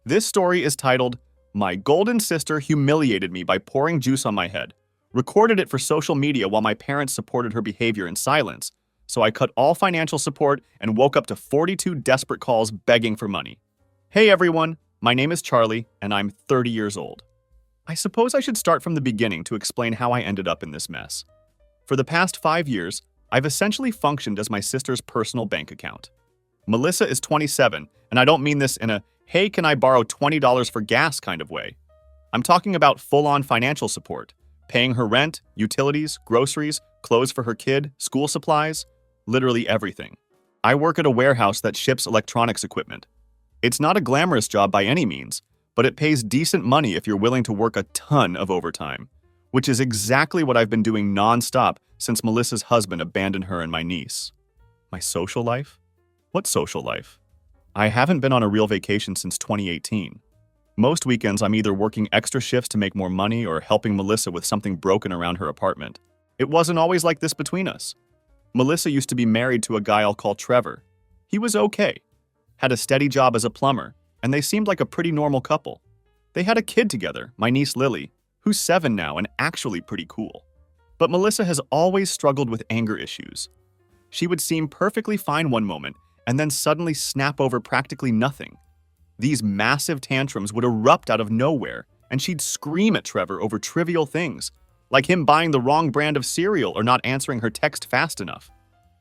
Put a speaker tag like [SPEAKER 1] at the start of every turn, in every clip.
[SPEAKER 1] This story is titled, My Golden Sister Humiliated Me by Pouring Juice on My Head. Recorded it for social media while my parents supported her behavior in silence, so I cut all financial support and woke up to 42 desperate calls begging for money. Hey everyone, my name is Charlie, and I'm 30 years old. I suppose I should start from the beginning to explain how I ended up in this mess. For the past 5 years, I've essentially functioned as my sister's personal bank account. Melissa is 27, and I don't mean this in a, hey, can I borrow $20 for gas kind of way. I'm talking about full-on financial support, paying her rent, utilities, groceries, clothes for her kid, school supplies, literally everything. I work at a warehouse that ships electronics equipment. It's not a glamorous job by any means, but it pays decent money if you're willing to work a ton of overtime, which is exactly what I've been doing non-stop since Melissa's husband abandoned her and my niece. My social life? What social life? I haven't been on a real vacation since 2018. Most weekends I'm either working extra shifts to make more money or helping Melissa with something broken around her apartment. It wasn't always like this between us. Melissa used to be married to a guy I'll call Trevor. He was okay, had a steady job as a plumber, and they seemed like a pretty normal couple. They had a kid together, my niece Lily, who's 7 now and actually pretty cool. But Melissa has always struggled with anger issues. She would seem perfectly fine one moment and then suddenly snap over practically nothing. These massive tantrums would erupt out of nowhere, and she'd scream at Trevor over trivial things, like him buying the wrong brand of cereal or not answering her text fast enough.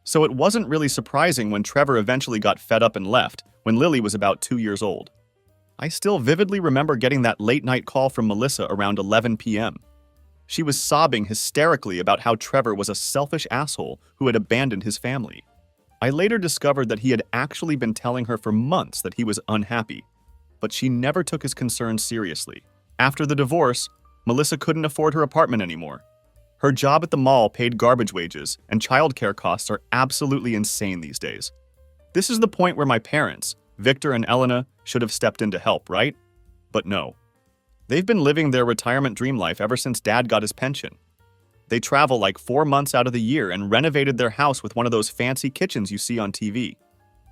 [SPEAKER 1] So it wasn't really surprising when Trevor eventually got fed up and left when Lily was about 2 years old. I still vividly remember getting that late-night call from Melissa around 11 p.m. She was sobbing hysterically about how Trevor was a selfish asshole who had abandoned his family. I later discovered that he had actually been telling her for months that he was unhappy, but she never took his concerns seriously. After the divorce, Melissa couldn't afford her apartment anymore. Her job at the mall paid garbage wages, and childcare costs are absolutely insane these days. This is the point where my parents, Victor and Elena, should have stepped in to help, right? But no. They've been living their retirement dream life ever since Dad got his pension. They travel like 4 months out of the year and renovated their house with one of those fancy kitchens you see on TV.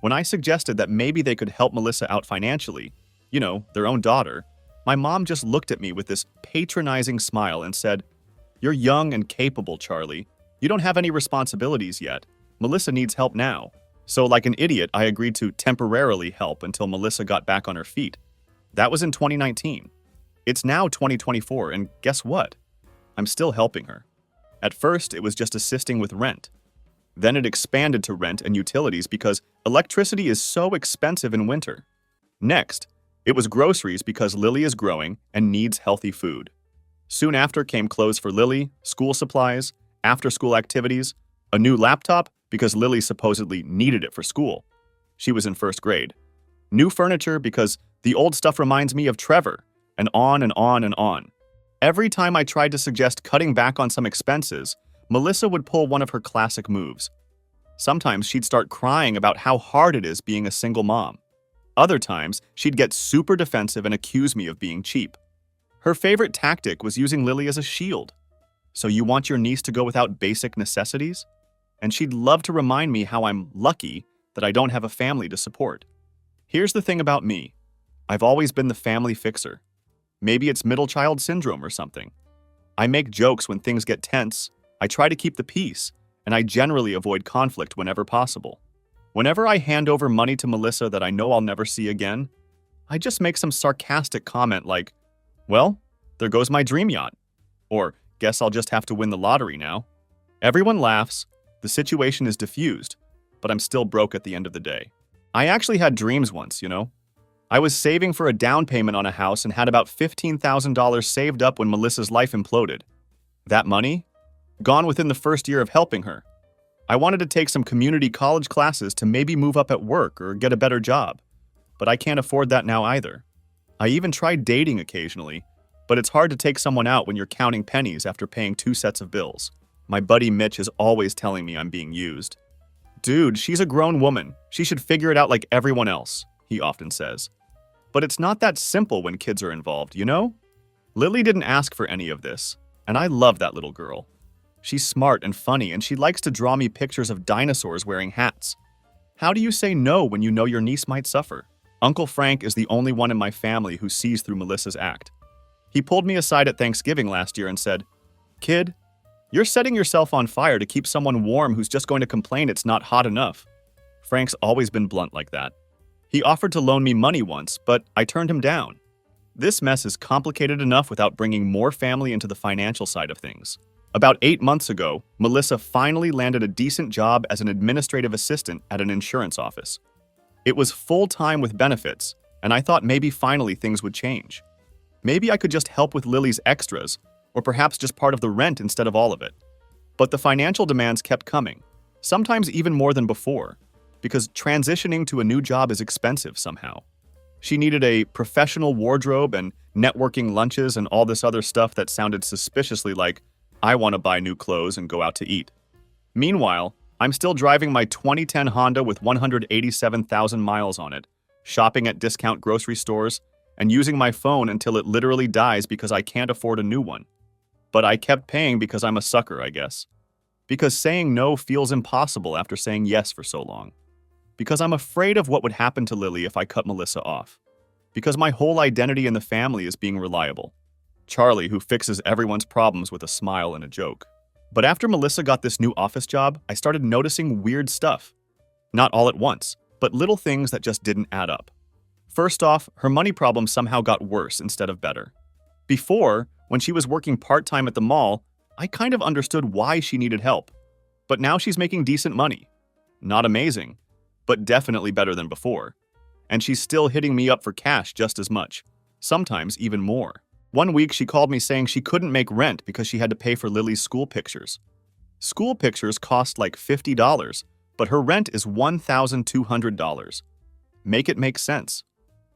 [SPEAKER 1] When I suggested that maybe they could help Melissa out financially, you know, their own daughter, my mom just looked at me with this patronizing smile and said, "You're young and capable, Charlie. You don't have any responsibilities yet. Melissa needs help now." So like an idiot, I agreed to temporarily help until Melissa got back on her feet. That was in 2019. It's now 2024, and guess what? I'm still helping her. At first, it was just assisting with rent. Then it expanded to rent and utilities because electricity is so expensive in winter. Next, it was groceries because Lily is growing and needs healthy food. Soon after came clothes for Lily, school supplies, after-school activities, a new laptop because Lily supposedly needed it for school. She was in first grade. New furniture because the old stuff reminds me of Trevor, and on and on and on. Every time I tried to suggest cutting back on some expenses, Melissa would pull one of her classic moves. Sometimes she'd start crying about how hard it is being a single mom. Other times, she'd get super defensive and accuse me of being cheap. Her favorite tactic was using Lily as a shield. So you want your niece to go without basic necessities? And she'd love to remind me how I'm lucky that I don't have a family to support. Here's the thing about me. I've always been the family fixer. Maybe it's middle child syndrome or something. I make jokes when things get tense, I try to keep the peace, and I generally avoid conflict whenever possible. Whenever I hand over money to Melissa that I know I'll never see again, I just make some sarcastic comment like, "Well, there goes my dream yacht," or "Guess I'll just have to win the lottery now." Everyone laughs, the situation is diffused, but I'm still broke at the end of the day. I actually had dreams once, you know? I was saving for a down payment on a house and had about $15,000 saved up when Melissa's life imploded. That money? Gone within the first year of helping her. I wanted to take some community college classes to maybe move up at work or get a better job, but I can't afford that now either. I even tried dating occasionally, but it's hard to take someone out when you're counting pennies after paying 2 sets of bills. My buddy Mitch is always telling me I'm being used. "Dude, she's a grown woman. She should figure it out like everyone else," he often says. But it's not that simple when kids are involved, you know? Lily didn't ask for any of this, and I love that little girl. She's smart and funny, and she likes to draw me pictures of dinosaurs wearing hats. How do you say no when you know your niece might suffer? Uncle Frank is the only one in my family who sees through Melissa's act. He pulled me aside at Thanksgiving last year and said, "Kid, you're setting yourself on fire to keep someone warm who's just going to complain it's not hot enough." Frank's always been blunt like that. He offered to loan me money once, but I turned him down. This mess is complicated enough without bringing more family into the financial side of things. About 8 months ago, Melissa finally landed a decent job as an administrative assistant at an insurance office. It was full-time with benefits, and I thought maybe finally things would change. Maybe I could just help with Lily's extras, or perhaps just part of the rent instead of all of it. But the financial demands kept coming, sometimes even more than before, because transitioning to a new job is expensive somehow. She needed a professional wardrobe and networking lunches and all this other stuff that sounded suspiciously like, I want to buy new clothes and go out to eat. Meanwhile, I'm still driving my 2010 Honda with 187,000 miles on it, shopping at discount grocery stores, and using my phone until it literally dies because I can't afford a new one. But I kept paying because I'm a sucker, I guess. Because saying no feels impossible after saying yes for so long. Because I'm afraid of what would happen to Lily if I cut Melissa off. Because my whole identity in the family is being reliable. Charlie, who fixes everyone's problems with a smile and a joke. But after Melissa got this new office job, I started noticing weird stuff. Not all at once, but little things that just didn't add up. First off, her money problem somehow got worse instead of better. Before, when she was working part-time at the mall, I kind of understood why she needed help. But now she's making decent money. Not amazing, but definitely better than before. And she's still hitting me up for cash just as much, sometimes even more. One week she called me saying she couldn't make rent because she had to pay for Lily's school pictures. School pictures cost like $50, but her rent is $1,200. Make it make sense.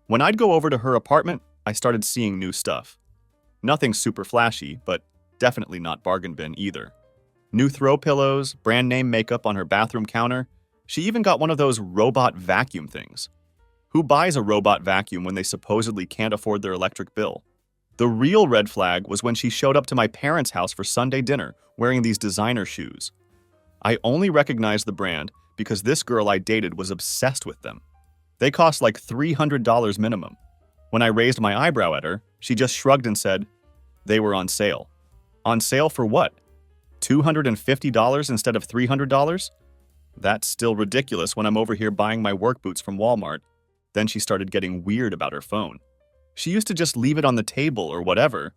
[SPEAKER 1] When I'd go over to her apartment, I started seeing new stuff. Nothing super flashy, but definitely not bargain bin either. New throw pillows, brand name makeup on her bathroom counter. She even got one of those robot vacuum things. Who buys a robot vacuum when they supposedly can't afford their electric bill? The real red flag was when she showed up to my parents' house for Sunday dinner wearing these designer shoes. I only recognized the brand because this girl I dated was obsessed with them. They cost like $300 minimum. When I raised my eyebrow at her, she just shrugged and said, they were on sale. On sale for what? $250 instead of $300? That's still ridiculous when I'm over here buying my work boots from Walmart. Then she started getting weird about her phone. She used to just leave it on the table or whatever,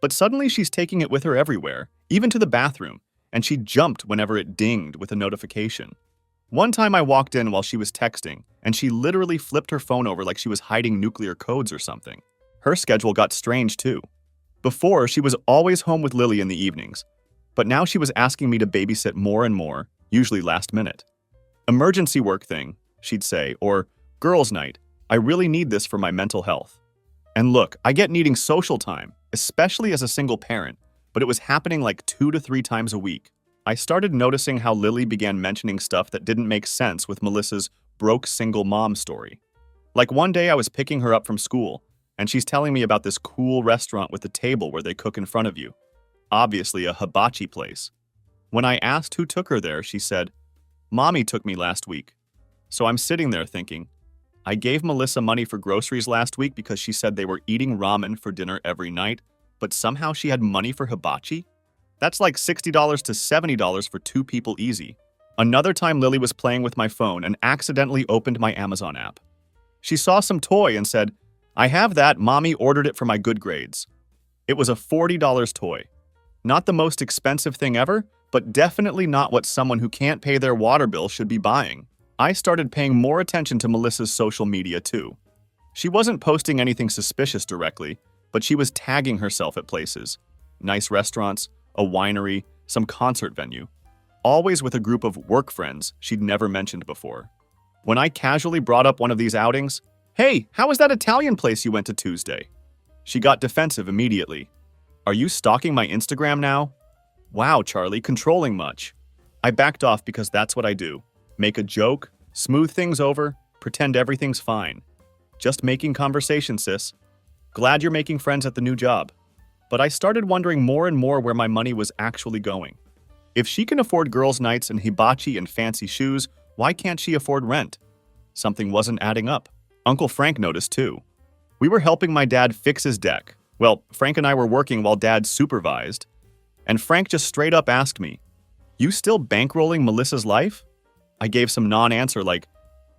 [SPEAKER 1] but suddenly she's taking it with her everywhere, even to the bathroom, and she jumped whenever it dinged with a notification. One time I walked in while she was texting, and she literally flipped her phone over like she was hiding nuclear codes or something. Her schedule got strange too. Before, she was always home with Lily in the evenings, but now she was asking me to babysit more and more, usually last minute. Emergency work thing, she'd say, or girls' night. I really need this for my mental health. And look, I get needing social time, especially as a single parent, but it was happening like 2 to 3 times a week. I started noticing how Lily began mentioning stuff that didn't make sense with Melissa's broke single mom story. Like one day I was picking her up from school, and she's telling me about this cool restaurant with a table where they cook in front of you. Obviously a hibachi place. When I asked who took her there, she said, "Mommy took me last week." So I'm sitting there thinking, I gave Melissa money for groceries last week because she said they were eating ramen for dinner every night, but somehow she had money for hibachi? That's like $60 to $70 for 2 people easy. Another time Lily was playing with my phone and accidentally opened my Amazon app. She saw some toy and said, "I have that, Mommy ordered it for my good grades." It was a $40 toy. Not the most expensive thing ever, but definitely not what someone who can't pay their water bill should be buying. I started paying more attention to Melissa's social media too. She wasn't posting anything suspicious directly, but she was tagging herself at places. Nice restaurants, a winery, some concert venue. Always with a group of work friends she'd never mentioned before. When I casually brought up one of these outings, "Hey, how was that Italian place you went to Tuesday?" She got defensive immediately. "Are you stalking my Instagram now?" "Wow, Charlie, controlling much." I backed off because that's what I do. Make a joke, smooth things over, pretend everything's fine. Just making conversation, sis. Glad you're making friends at the new job. But I started wondering more and more where my money was actually going. If she can afford girls' nights and hibachi and fancy shoes, why can't she afford rent? Something wasn't adding up. Uncle Frank noticed too. We were helping my dad fix his deck. Well, Frank and I were working while Dad supervised, and Frank just straight up asked me, "You still bankrolling Melissa's life?" I gave some non-answer like,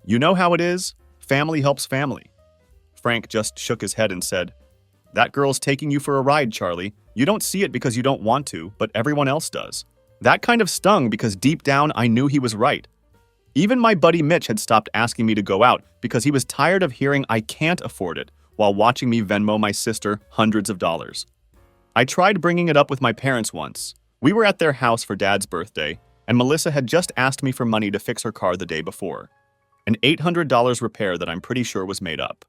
[SPEAKER 1] "You know how it is. Family helps family." Frank just shook his head and said, "That girl's taking you for a ride, Charlie. You don't see it because you don't want to, but everyone else does." That kind of stung because deep down I knew he was right. Even my buddy Mitch had stopped asking me to go out because he was tired of hearing I can't afford it while watching me Venmo my sister hundreds of dollars. I tried bringing it up with my parents once. We were at their house for Dad's birthday, and Melissa had just asked me for money to fix her car the day before. An $800 repair that I'm pretty sure was made up.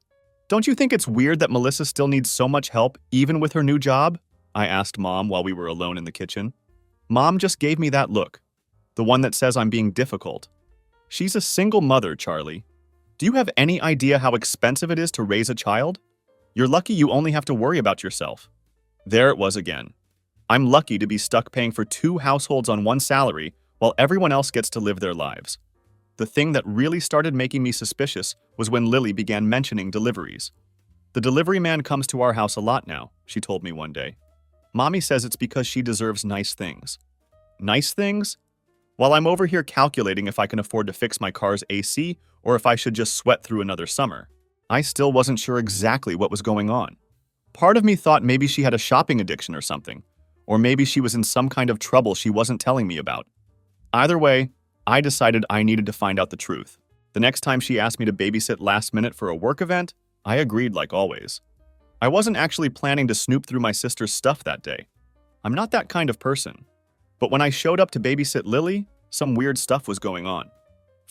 [SPEAKER 1] "Don't you think it's weird that Melissa still needs so much help, even with her new job?" I asked Mom while we were alone in the kitchen. Mom just gave me that look, the one that says I'm being difficult. She's a single mother, Charlie. Do you have any idea how expensive it is to raise a child? You're lucky you only have to worry about yourself. There it was again. I'm lucky to be stuck paying for 2 households on one salary while everyone else gets to live their lives. The thing that really started making me suspicious was when Lily began mentioning deliveries. "The delivery man comes to our house a lot now," she told me one day. "Mommy says it's because she deserves nice things." Nice things? While I'm over here calculating if I can afford to fix my car's AC or if I should just sweat through another summer, I still wasn't sure exactly what was going on. Part of me thought maybe she had a shopping addiction or something, or maybe she was in some kind of trouble she wasn't telling me about. Either way, I decided I needed to find out the truth. The next time she asked me to babysit last minute for a work event, I agreed like always. I wasn't actually planning to snoop through my sister's stuff that day. I'm not that kind of person. But when I showed up to babysit Lily, some weird stuff was going on.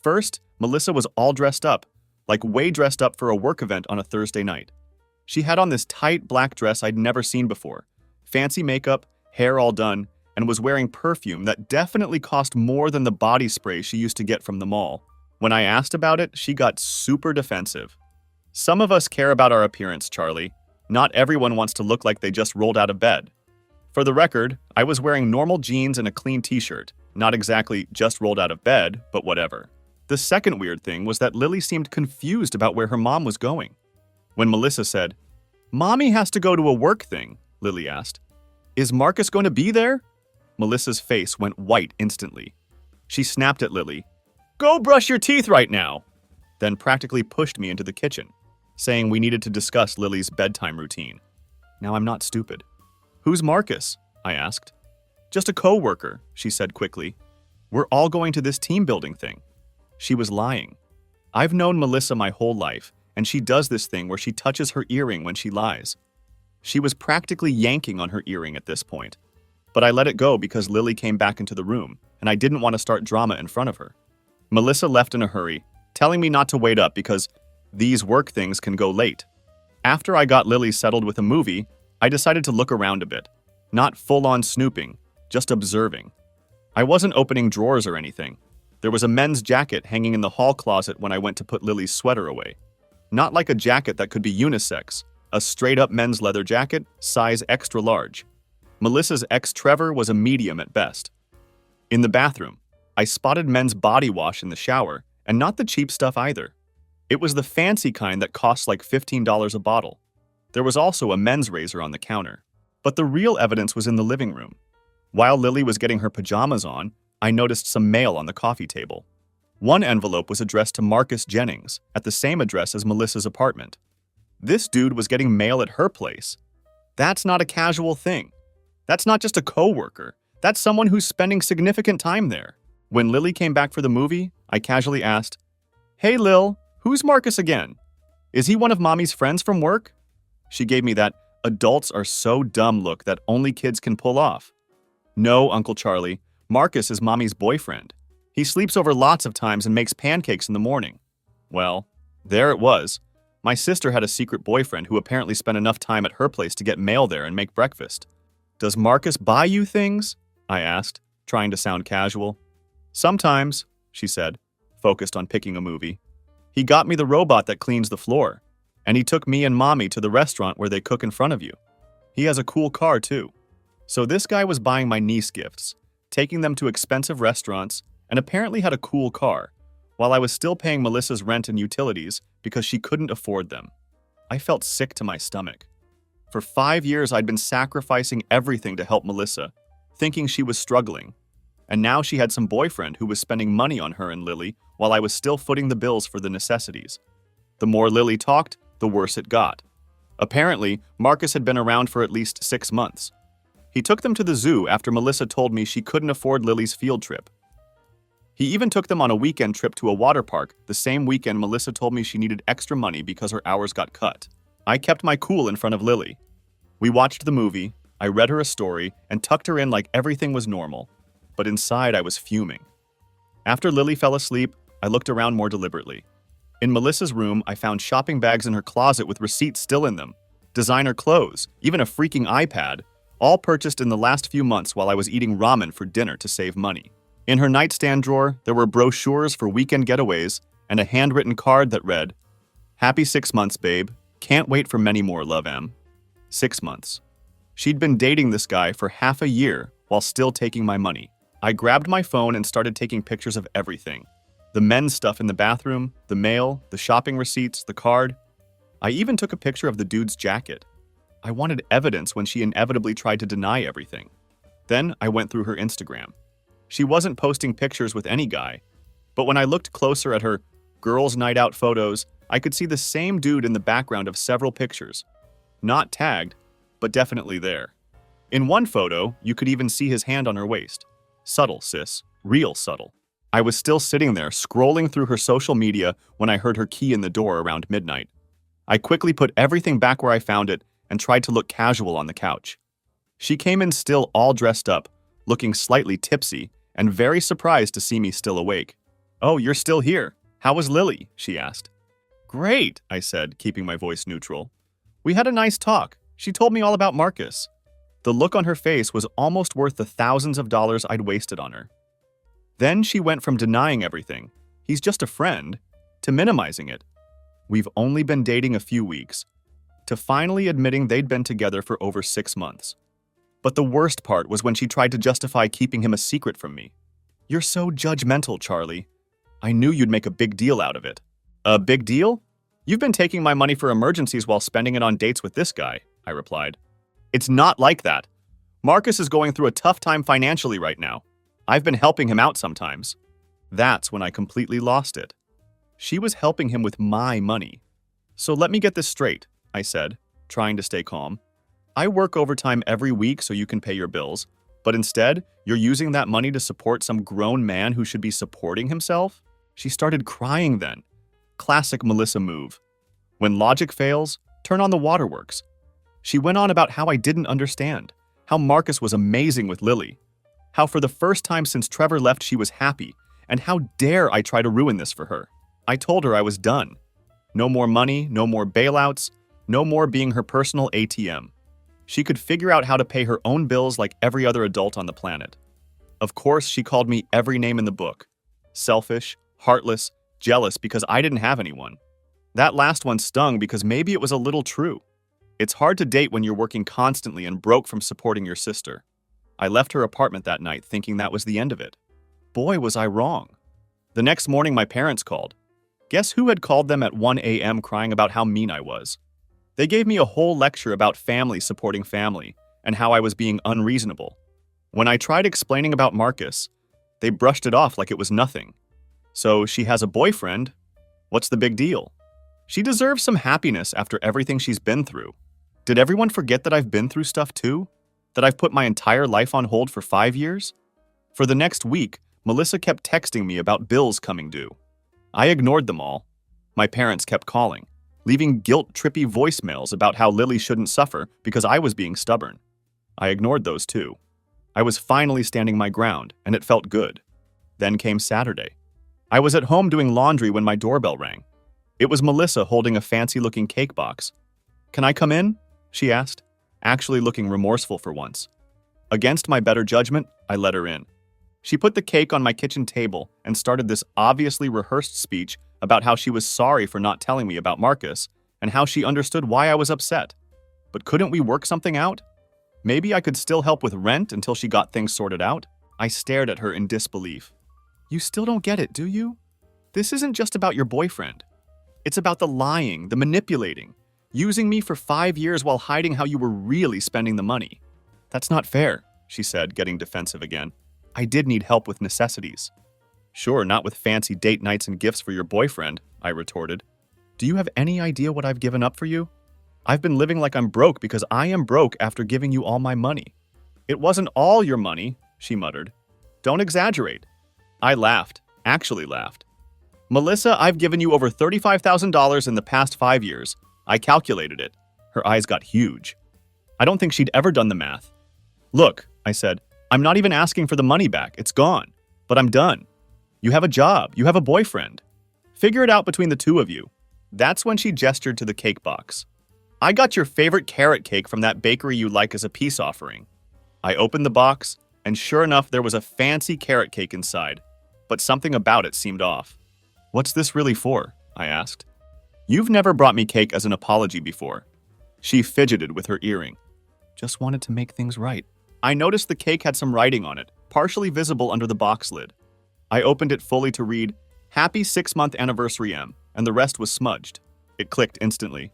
[SPEAKER 1] First, Melissa was all dressed up, like way dressed up for a work event on a Thursday night. She had on this tight black dress I'd never seen before, fancy makeup, hair all done, and was wearing perfume that definitely cost more than the body spray she used to get from the mall. When I asked about it, she got super defensive. "Some of us care about our appearance, Charlie. Not everyone wants to look like they just rolled out of bed." For the record, I was wearing normal jeans and a clean t-shirt. Not exactly just rolled out of bed, but whatever. The second weird thing was that Lily seemed confused about where her mom was going. When Melissa said, "Mommy has to go to a work thing," Lily asked, "Is Marcus going to be there?" Melissa's face went white instantly. She snapped at Lily, "Go brush your teeth right now," then practically pushed me into the kitchen, saying we needed to discuss Lily's bedtime routine. Now I'm not stupid. "Who's Marcus?" I asked. "Just a co-worker," she said quickly. "We're all going to this team building thing." She was lying. I've known Melissa my whole life, and she does this thing where she touches her earring when she lies. She was practically yanking on her earring at this point. But I let it go because Lily came back into the room, and I didn't want to start drama in front of her. Melissa left in a hurry, telling me not to wait up because these work things can go late. After I got Lily settled with a movie, I decided to look around a bit. Not full-on snooping, just observing. I wasn't opening drawers or anything. There was a men's jacket hanging in the hall closet when I went to put Lily's sweater away. Not like a jacket that could be unisex, a straight-up men's leather jacket, size extra large. Melissa's ex Trevor was a medium at best. In the bathroom, I spotted men's body wash in the shower, and not the cheap stuff either. It was the fancy kind that costs like $15 a bottle. There was also a men's razor on the counter. But the real evidence was in the living room. While Lily was getting her pajamas on, I noticed some mail on the coffee table. One envelope was addressed to Marcus Jennings, at the same address as Melissa's apartment. This dude was getting mail at her place. That's not a casual thing. That's not just a co-worker. That's someone who's spending significant time there. When Lily came back for the movie, I casually asked, "Hey Lil, who's Marcus again? Is he one of Mommy's friends from work?" She gave me that adults are so dumb look that only kids can pull off. "No, Uncle Charlie, Marcus is Mommy's boyfriend. He sleeps over lots of times and makes pancakes in the morning." Well, there it was. My sister had a secret boyfriend who apparently spent enough time at her place to get mail there and make breakfast. "Does Marcus buy you things?" I asked, trying to sound casual. "Sometimes," she said, focused on picking a movie. "He got me the robot that cleans the floor. And he took me and Mommy to the restaurant where they cook in front of you. He has a cool car, too." So this guy was buying my niece gifts, taking them to expensive restaurants, and apparently had a cool car, while I was still paying Melissa's rent and utilities because she couldn't afford them. I felt sick to my stomach. For 5 years, I'd been sacrificing everything to help Melissa, thinking she was struggling. And now she had some boyfriend who was spending money on her and Lily while I was still footing the bills for the necessities. The more Lily talked, the worse it got. Apparently, Marcus had been around for at least 6 months. He took them to the zoo after Melissa told me she couldn't afford Lily's field trip. He even took them on a weekend trip to a water park the same weekend Melissa told me she needed extra money because her hours got cut. I kept my cool in front of Lily. We watched the movie, I read her a story, and tucked her in like everything was normal. But inside I was fuming. After Lily fell asleep, I looked around more deliberately. In Melissa's room, I found shopping bags in her closet with receipts still in them, designer clothes, even a freaking iPad, all purchased in the last few months while I was eating ramen for dinner to save money. In her nightstand drawer, there were brochures for weekend getaways and a handwritten card that read, "Happy 6 months, babe. Can't wait for many more, love, Em." 6 months. She'd been dating this guy for half a year while still taking my money. I grabbed my phone and started taking pictures of everything. The men's stuff in the bathroom, the mail, the shopping receipts, the card. I even took a picture of the dude's jacket. I wanted evidence when she inevitably tried to deny everything. Then I went through her Instagram. She wasn't posting pictures with any guy, but when I looked closer at her girls' night out photos, I could see the same dude in the background of several pictures. Not tagged, but definitely there. In one photo, you could even see his hand on her waist. Subtle, sis. Real subtle. I was still sitting there, scrolling through her social media when I heard her key in the door around midnight. I quickly put everything back where I found it and tried to look casual on the couch. She came in still all dressed up, looking slightly tipsy, and very surprised to see me still awake. "Oh, you're still here. How was Lily?" she asked. "Great," I said, keeping my voice neutral. "We had a nice talk. She told me all about Marcus." The look on her face was almost worth the thousands of dollars I'd wasted on her. Then she went from denying everything, "He's just a friend," to minimizing it. "We've only been dating a few weeks," to finally admitting they'd been together for over 6 months. But the worst part was when she tried to justify keeping him a secret from me. "You're so judgmental, Charlie. I knew you'd make a big deal out of it." "A big deal? You've been taking my money for emergencies while spending it on dates with this guy," I replied. "It's not like that. Marcus is going through a tough time financially right now. I've been helping him out sometimes." That's when I completely lost it. She was helping him with my money. "So let me get this straight," I said, trying to stay calm. "I work overtime every week so you can pay your bills, but instead, you're using that money to support some grown man who should be supporting himself?" She started crying then. Classic Melissa move. When logic fails, turn on the waterworks. She went on about how I didn't understand, how Marcus was amazing with Lily, how for the first time since Trevor left she was happy, and how dare I try to ruin this for her. I told her I was done. No more money, no more bailouts, no more being her personal ATM. She could figure out how to pay her own bills like every other adult on the planet. Of course, she called me every name in the book. Selfish, heartless, jealous because I didn't have anyone. That last one stung because maybe it was a little true. It's hard to date when you're working constantly and broke from supporting your sister. I left her apartment that night thinking that was the end of it. Boy, was I wrong. The next morning, my parents called. Guess who had called them at 1 a.m. crying about how mean I was? They gave me a whole lecture about family supporting family and how I was being unreasonable. When I tried explaining about Marcus, they brushed it off like it was nothing. So she has a boyfriend. What's the big deal? She deserves some happiness after everything she's been through. Did everyone forget that I've been through stuff too? That I've put my entire life on hold for 5 years? For the next week, Melissa kept texting me about bills coming due. I ignored them all. My parents kept calling, leaving guilt-trippy voicemails about how Lily shouldn't suffer because I was being stubborn. I ignored those too. I was finally standing my ground, and it felt good. Then came Saturday. I was at home doing laundry when my doorbell rang. It was Melissa holding a fancy-looking cake box. "Can I come in?" she asked, actually looking remorseful for once. Against my better judgment, I let her in. She put the cake on my kitchen table and started this obviously rehearsed speech about how she was sorry for not telling me about Marcus and how she understood why I was upset. But couldn't we work something out? Maybe I could still help with rent until she got things sorted out? I stared at her in disbelief. "You still don't get it, do you? This isn't just about your boyfriend. It's about the lying, the manipulating, using me for 5 years while hiding how you were really spending the money. That's not fair, she said, getting defensive again. I did need help with necessities. Sure, not with fancy date nights and gifts for your boyfriend, I retorted. Do you have any idea what I've given up for you? I've been living like I'm broke because I am broke after giving you all my money. It wasn't all your money, she muttered. Don't exaggerate. I laughed, actually laughed. Melissa, I've given you over $35,000 in the past 5 years. I calculated it. Her eyes got huge. I don't think she'd ever done the math. Look, I said, I'm not even asking for the money back. It's gone. But I'm done. You have a job. You have a boyfriend. Figure it out between the two of you. That's when she gestured to the cake box. I got your favorite carrot cake from that bakery you like as a peace offering. I opened the box, and sure enough, there was a fancy carrot cake inside. But something about it seemed off. What's this really for? I asked. You've never brought me cake as an apology before. She fidgeted with her earring. Just wanted to make things right. I noticed the cake had some writing on it, partially visible under the box lid. I opened it fully to read, Happy 6-month anniversary M, and the rest was smudged. It clicked instantly.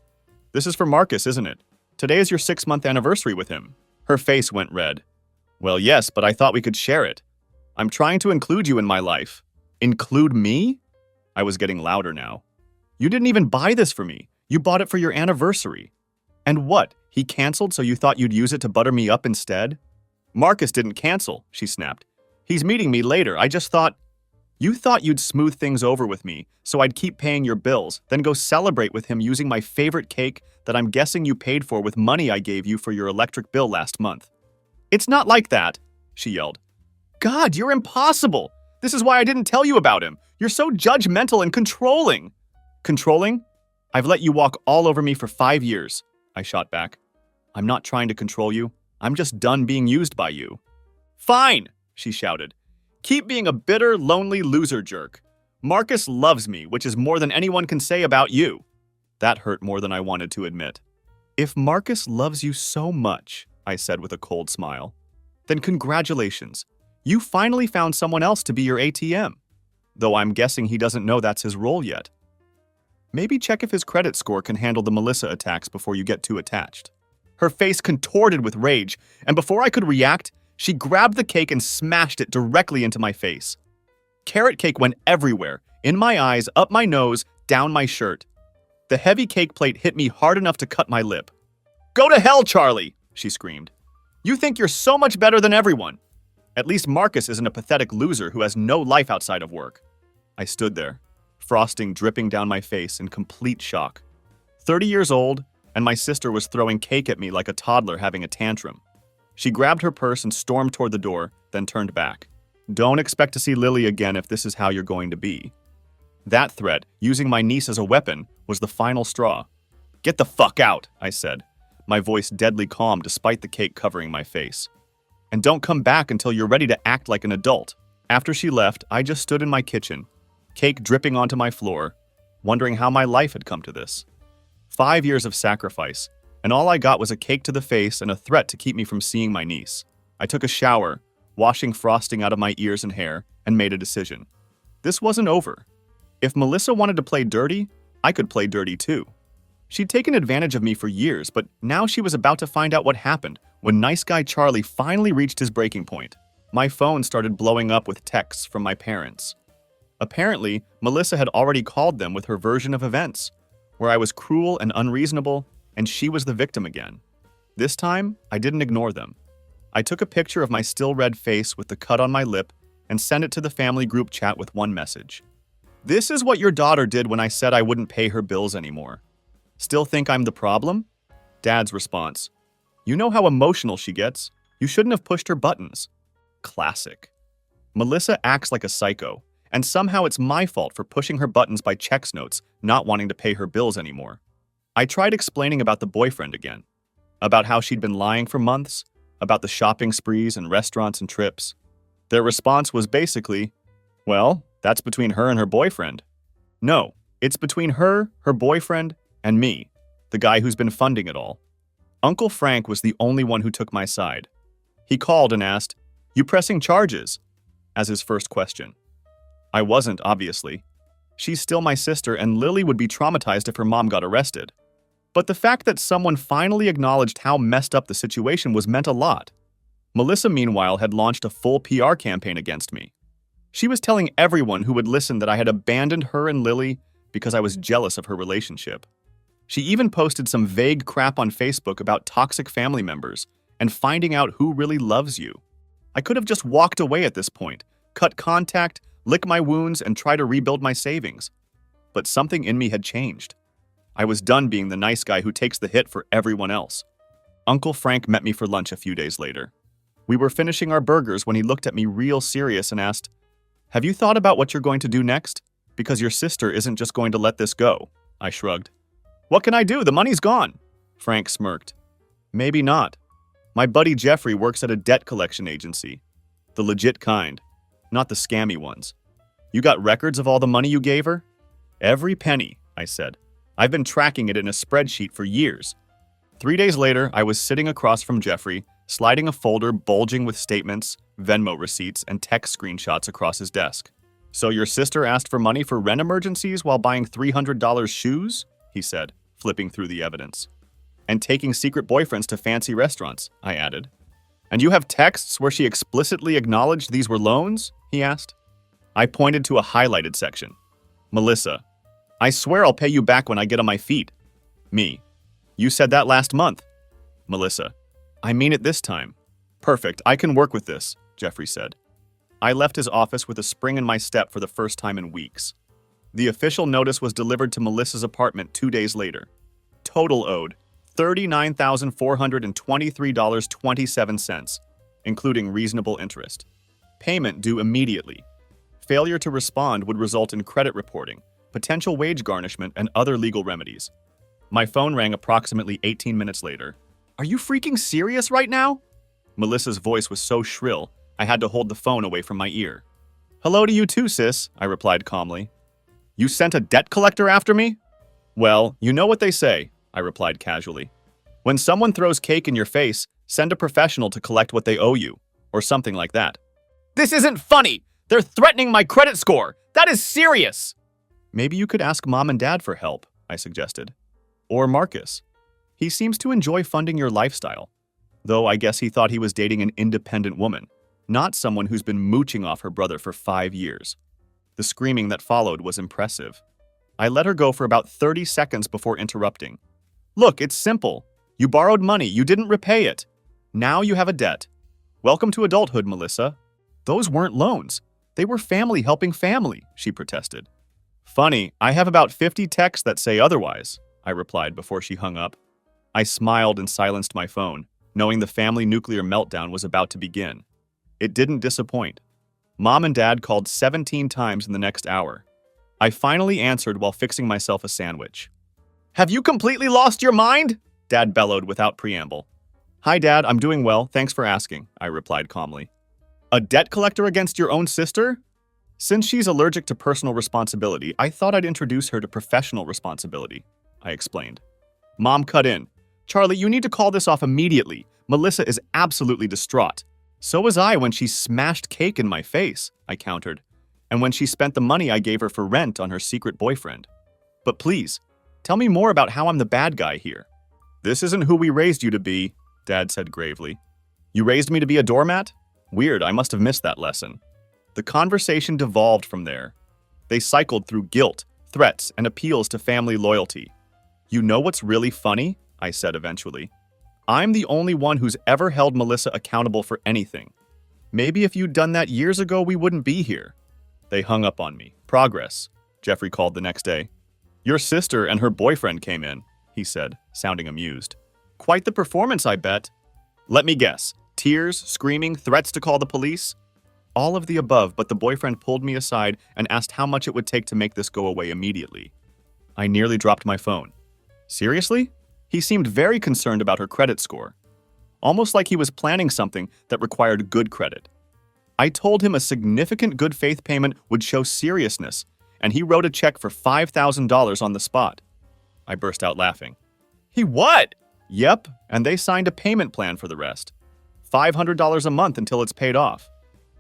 [SPEAKER 1] This is for Marcus, isn't it? Today is your 6-month anniversary with him. Her face went red. Well, yes, but I thought we could share it. I'm trying to include you in my life. Include me? I was getting louder now. You didn't even buy this for me. You bought it for your anniversary. And what? He canceled so you thought you'd use it to butter me up instead? Marcus didn't cancel, she snapped. He's meeting me later. I just thought... You thought you'd smooth things over with me, so I'd keep paying your bills, then go celebrate with him using my favorite cake that I'm guessing you paid for with money I gave you for your electric bill last month. It's not like that, she yelled. God, you're impossible! This is why I didn't tell you about him. You're so judgmental and controlling. Controlling? I've let you walk all over me for 5 years, I shot back. I'm not trying to control you. I'm just done being used by you. Fine, she shouted. Keep being a bitter, lonely loser jerk. Marcus loves me, which is more than anyone can say about you. That hurt more than I wanted to admit. If Marcus loves you so much, I said with a cold smile, then congratulations. You finally found someone else to be your ATM. Though I'm guessing he doesn't know that's his role yet. Maybe check if his credit score can handle the Melissa attacks before you get too attached. Her face contorted with rage, and before I could react, she grabbed the cake and smashed it directly into my face. Carrot cake went everywhere, in my eyes, up my nose, down my shirt. The heavy cake plate hit me hard enough to cut my lip. Go to hell, Charlie, she screamed. You think you're so much better than everyone. At least Marcus isn't a pathetic loser who has no life outside of work. I stood there, frosting dripping down my face in complete shock. 30 years old, and my sister was throwing cake at me like a toddler having a tantrum. She grabbed her purse and stormed toward the door, then turned back. Don't expect to see Lily again if this is how you're going to be. That threat, using my niece as a weapon, was the final straw. Get the fuck out, I said, my voice deadly calm despite the cake covering my face. And don't come back until you're ready to act like an adult. After she left, I just stood in my kitchen, cake dripping onto my floor, wondering how my life had come to this. 5 years of sacrifice, and all I got was a cake to the face and a threat to keep me from seeing my niece. I took a shower, washing frosting out of my ears and hair, and made a decision. This wasn't over. If Melissa wanted to play dirty, I could play dirty too. She'd taken advantage of me for years, but now she was about to find out what happened when nice guy Charlie finally reached his breaking point. My phone started blowing up with texts from my parents. Apparently, Melissa had already called them with her version of events, where I was cruel and unreasonable, and she was the victim again. This time, I didn't ignore them. I took a picture of my still red face with the cut on my lip and sent it to the family group chat with one message. This is what your daughter did when I said I wouldn't pay her bills anymore. Still think I'm the problem? Dad's response. You know how emotional she gets. You shouldn't have pushed her buttons. Classic. Melissa acts like a psycho, and somehow it's my fault for pushing her buttons by checks notes, not wanting to pay her bills anymore. I tried explaining about the boyfriend again, about how she'd been lying for months, about the shopping sprees and restaurants and trips. Their response was basically, well, that's between her and her boyfriend. No, it's between her, her boyfriend, and me, the guy who's been funding it all. Uncle Frank was the only one who took my side. He called and asked, "You pressing charges?" as his first question. I wasn't, obviously. She's still my sister, and Lily would be traumatized if her mom got arrested. But the fact that someone finally acknowledged how messed up the situation was meant a lot. Melissa, meanwhile, had launched a full PR campaign against me. She was telling everyone who would listen that I had abandoned her and Lily because I was jealous of her relationship. She even posted some vague crap on Facebook about toxic family members and finding out who really loves you. I could have just walked away at this point, cut contact, lick my wounds, and try to rebuild my savings. But something in me had changed. I was done being the nice guy who takes the hit for everyone else. Uncle Frank met me for lunch a few days later. We were finishing our burgers when he looked at me real serious and asked, "Have you thought about what you're going to do next? Because your sister isn't just going to let this go." I shrugged. "What can I do? The money's gone." Frank smirked. "Maybe not. My buddy Jeffrey works at a debt collection agency. The legit kind, not the scammy ones. You got records of all the money you gave her?" "Every penny," I said. "I've been tracking it in a spreadsheet for years." 3 days later, I was sitting across from Jeffrey, sliding a folder bulging with statements, Venmo receipts, and text screenshots across his desk. "So your sister asked for money for rent emergencies while buying $300 shoes?" he said, flipping through the evidence. "And taking secret boyfriends to fancy restaurants," I added. "And you have texts where she explicitly acknowledged these were loans?" he asked. I pointed to a highlighted section. "Melissa, I swear I'll pay you back when I get on my feet." Me. "You said that last month." Melissa. "I mean it this time." "Perfect, I can work with this," Jeffrey said. I left his office with a spring in my step for the first time in weeks. The official notice was delivered to Melissa's apartment 2 days later. Total owed $39,423.27, including reasonable interest. Payment due immediately. Failure to respond would result in credit reporting, potential wage garnishment, and other legal remedies. My phone rang approximately 18 minutes later. "Are you freaking serious right now?" Melissa's voice was so shrill, I had to hold the phone away from my ear. "Hello to you too, sis," I replied calmly. "You sent a debt collector after me?" "Well, you know what they say," I replied casually. "When someone throws cake in your face, send a professional to collect what they owe you," or something like that. "This isn't funny! They're threatening my credit score! That is serious!" "Maybe you could ask Mom and Dad for help," I suggested. "Or Marcus. He seems to enjoy funding your lifestyle. Though I guess he thought he was dating an independent woman, not someone who's been mooching off her brother for 5 years. The screaming that followed was impressive. I let her go for about 30 seconds before interrupting. "Look, it's simple. You borrowed money, you didn't repay it. Now you have a debt. Welcome to adulthood, Melissa." "Those weren't loans. They were family helping family," she protested. "Funny, I have about 50 texts that say otherwise," I replied before she hung up. I smiled and silenced my phone, knowing the family nuclear meltdown was about to begin. It didn't disappoint. Mom and Dad called 17 times in the next hour. I finally answered while fixing myself a sandwich. "Have you completely lost your mind?" Dad bellowed without preamble. "Hi, Dad, I'm doing well, thanks for asking," I replied calmly. "A debt collector against your own sister?" "Since she's allergic to personal responsibility, I thought I'd introduce her to professional responsibility," I explained. Mom cut in. "Charlie, you need to call this off immediately. Melissa is absolutely distraught." "So was I when she smashed cake in my face," I countered, "and when she spent the money I gave her for rent on her secret boyfriend. But please, tell me more about how I'm the bad guy here." "This isn't who we raised you to be," Dad said gravely. "You raised me to be a doormat? Weird, I must have missed that lesson." The conversation devolved from there. They cycled through guilt, threats, and appeals to family loyalty. "You know what's really funny?" I said eventually. "I'm the only one who's ever held Melissa accountable for anything. Maybe if you'd done that years ago, we wouldn't be here." They hung up on me. "Progress," Jeffrey called the next day. "Your sister and her boyfriend came in," he said, sounding amused. "Quite the performance, I bet." "Let me guess. Tears, screaming, threats to call the police?" "All of the above, but the boyfriend pulled me aside and asked how much it would take to make this go away immediately." I nearly dropped my phone. "Seriously?" He seemed very concerned about her credit score, almost like he was planning something that required good credit. I told him a significant good faith payment would show seriousness, and he wrote a check for $5,000 on the spot. I burst out laughing. "He what?" "Yep, and they signed a payment plan for the rest. $500 a month until it's paid off.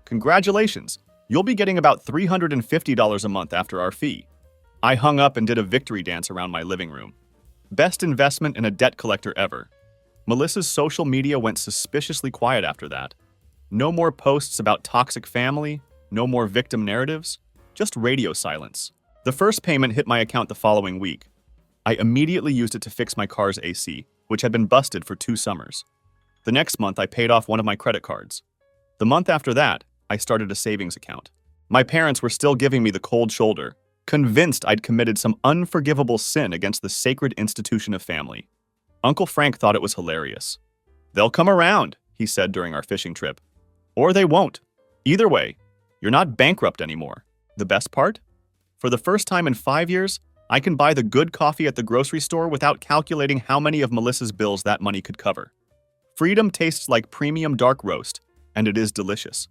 [SPEAKER 1] Congratulations, you'll be getting about $350 a month after our fee." I hung up and did a victory dance around my living room. Best investment in a debt collector ever. Melissa's social media went suspiciously quiet after that. No more posts about toxic family, no more victim narratives, just radio silence. The first payment hit my account the following week. I immediately used it to fix my car's AC, which had been busted for 2 summers. The next month, I paid off one of my credit cards. The month after that, I started a savings account. My parents were still giving me the cold shoulder, convinced I'd committed some unforgivable sin against the sacred institution of family. Uncle Frank thought it was hilarious. "They'll come around," he said during our fishing trip. "Or they won't. Either way, you're not bankrupt anymore." The best part? For the first time in 5 years, I can buy the good coffee at the grocery store without calculating how many of Melissa's bills that money could cover. Freedom tastes like premium dark roast, and it is delicious.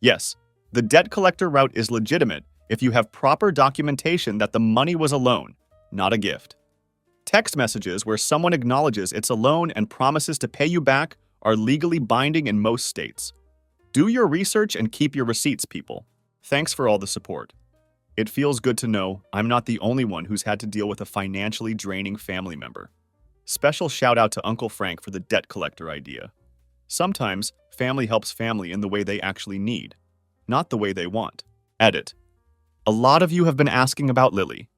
[SPEAKER 1] Yes, the debt collector route is legitimate if you have proper documentation that the money was a loan, not a gift. Text messages where someone acknowledges it's a loan and promises to pay you back are legally binding in most states. Do your research and keep your receipts, people. Thanks for all the support. It feels good to know I'm not the only one who's had to deal with a financially draining family member. Special shout out to Uncle Frank for the debt collector idea. Sometimes, family helps family in the way they actually need, not the way they want. Edit. A lot of you have been asking about Lily.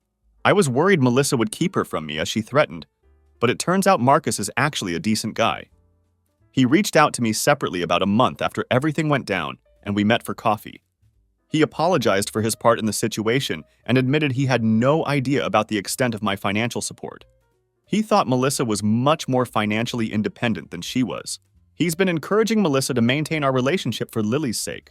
[SPEAKER 1] I was worried Melissa would keep her from me as she threatened, but it turns out Marcus is actually a decent guy. He reached out to me separately about a month after everything went down, and we met for coffee. He apologized for his part in the situation and admitted he had no idea about the extent of my financial support. He thought Melissa was much more financially independent than she was. He's been encouraging Melissa to maintain our relationship for Lily's sake.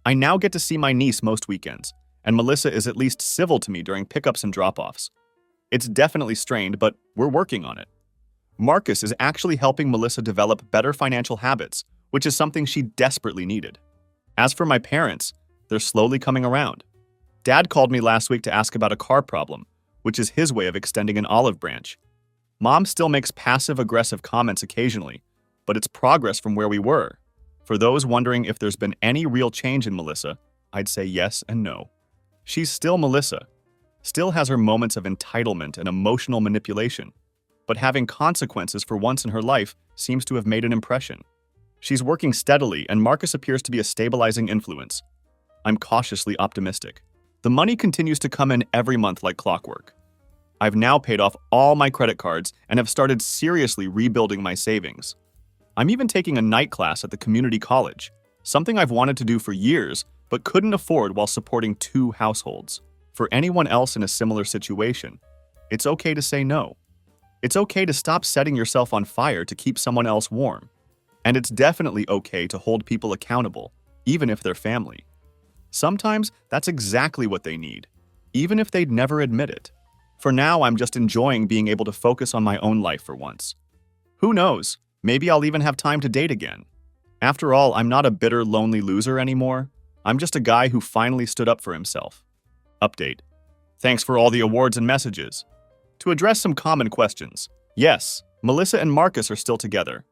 [SPEAKER 1] I now get to see my niece most weekends, and Melissa is at least civil to me during pickups and drop-offs. It's definitely strained, but we're working on it. Marcus is actually helping Melissa develop better financial habits, which is something she desperately needed. As for my parents, they're slowly coming around. Dad called me last week to ask about a car problem, which is his way of extending an olive branch. Mom still makes passive-aggressive comments occasionally, but it's progress from where we were. For those wondering if there's been any real change in Melissa, I'd say yes and no. She's still Melissa, still has her moments of entitlement and emotional manipulation, but having consequences for once in her life seems to have made an impression. She's working steadily, and Marcus appears to be a stabilizing influence. I'm cautiously optimistic. The money continues to come in every month like clockwork. I've now paid off all my credit cards and have started seriously rebuilding my savings. I'm even taking a night class at the community college, something I've wanted to do for years but couldn't afford while supporting 2 households. For anyone else in a similar situation, it's okay to say no. It's okay to stop setting yourself on fire to keep someone else warm. And it's definitely okay to hold people accountable, even if they're family. Sometimes that's exactly what they need, even if they'd never admit it. For now, I'm just enjoying being able to focus on my own life for once. Who knows? Maybe I'll even have time to date again. After all, I'm not a bitter, lonely loser anymore. I'm just a guy who finally stood up for himself. Update. Thanks for all the awards and messages. To address some common questions. Yes, Melissa and Marcus are still together.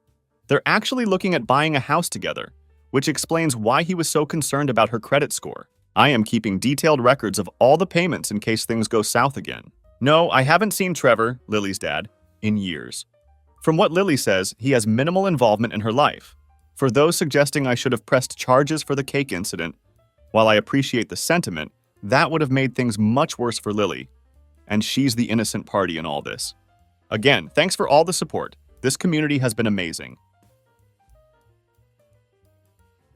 [SPEAKER 1] They're actually looking at buying a house together, which explains why he was so concerned about her credit score. I am keeping detailed records of all the payments in case things go south again. No, I haven't seen Trevor, Lily's dad, in years. From what Lily says, he has minimal involvement in her life. For those suggesting I should have pressed charges for the cake incident, while I appreciate the sentiment, that would have made things much worse for Lily. And she's the innocent party in all this. Again, thanks for all the support. This community has been amazing.